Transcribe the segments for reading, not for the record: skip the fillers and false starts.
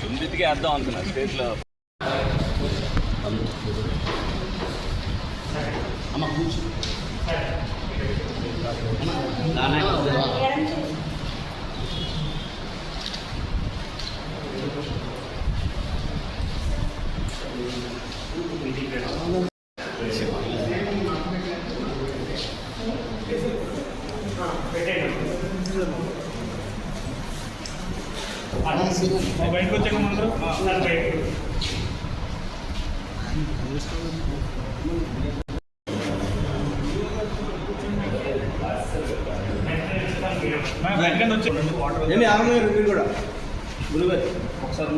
ఇంటికి వేద్దాం అనుకున్నా స్టేట్లో. అమ్మ కూర్చో. బయటకు వచ్చాక ముందు బయటకు వచ్చి ఆమె కూడా గురుగారు ఒకసారి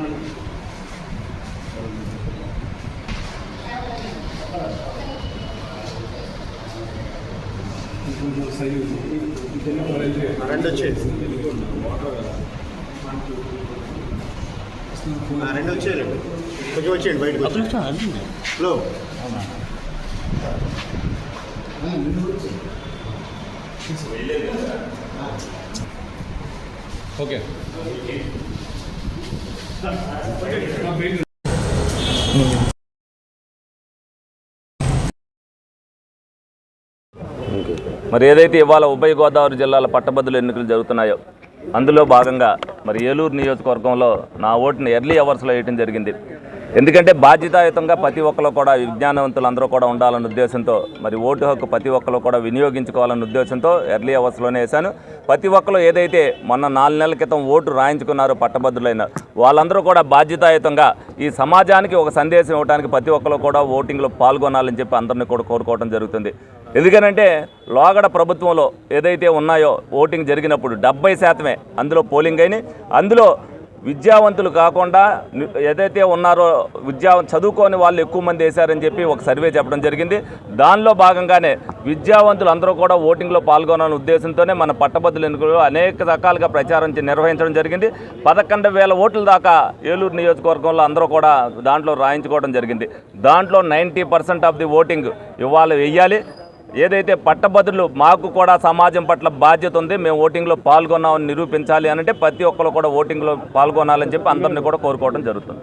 రెండు వచ్చేది రెండు వచ్చేది కొంచెం వచ్చేయండి బయటకు హలో ఓకే మరి ఏదైతే ఇవాళ ఉభయ గోదావరి జిల్లాల పట్టభద్రుల ఎన్నికలు జరుగుతున్నాయో అందులో భాగంగా మరి ఏలూరు నియోజకవర్గంలో నా ఓటుని ఎర్లీ అవర్స్లో వేయడం జరిగింది. ఎందుకంటే బాధ్యతాయుతంగా ప్రతి ఒక్కరు కూడా విజ్ఞానవంతులు అందరూ కూడా ఉండాలన్న ఉద్దేశంతో మరి ఓటు హక్కు ప్రతి ఒక్కరు కూడా వినియోగించుకోవాలన్న ఉద్దేశంతో ఎర్లీ అవర్స్లోనే వేశాను. ప్రతి ఒక్కరు ఏదైతే మొన్న 4 నెలల క్రితం ఓటు రాయించుకున్నారో పట్టభద్రులైన వాళ్ళందరూ కూడా బాధ్యతాయుతంగా ఈ సమాజానికి ఒక సందేశం ఇవ్వడానికి ప్రతి ఒక్కరు కూడా ఓటింగ్లో పాల్గొనాలని చెప్పి అందరినీ కూడా కోరుకోవడం జరుగుతుంది. ఎందుకనంటే లోగడ ప్రభుత్వంలో ఏదైతే ఉన్నాయో ఓటింగ్ జరిగినప్పుడు 70% అందులో పోలింగ్ అయినాయి. అందులో విద్యావంతులు కాకుండా ఏదైతే ఉన్నారో చదువుకోని వాళ్ళు ఎక్కువ మంది వేశారని చెప్పి ఒక సర్వే చెప్పడం జరిగింది. దానిలో భాగంగానే విద్యావంతులు అందరూ కూడా ఓటింగ్లో పాల్గొనాలనే ఉద్దేశంతోనే మన పట్టభద్రుల ఎన్నికలు అనేక రకాలుగా ప్రచారం నిర్వహించడం జరిగింది. 11,000 ఓట్ల దాకా ఏలూరు నియోజకవర్గంలో అందరూ కూడా దాంట్లో రాయించుకోవడం జరిగింది. దాంట్లో 90% ఆఫ్ ది ఓటింగ్ ఇవాళ వెయ్యాలి. ఏదైతే పట్టభద్రులు మాకు కూడా సమాజం పట్ల బాధ్యత ఉంది, మేము ఓటింగ్లో పాల్గొన్నామని నిరూపించాలి అంటే ప్రతి ఒక్కరు కూడా ఓటింగ్లో పాల్గొనాలని చెప్పి అందరినీ కూడా కోరుకోవడం జరుగుతుంది.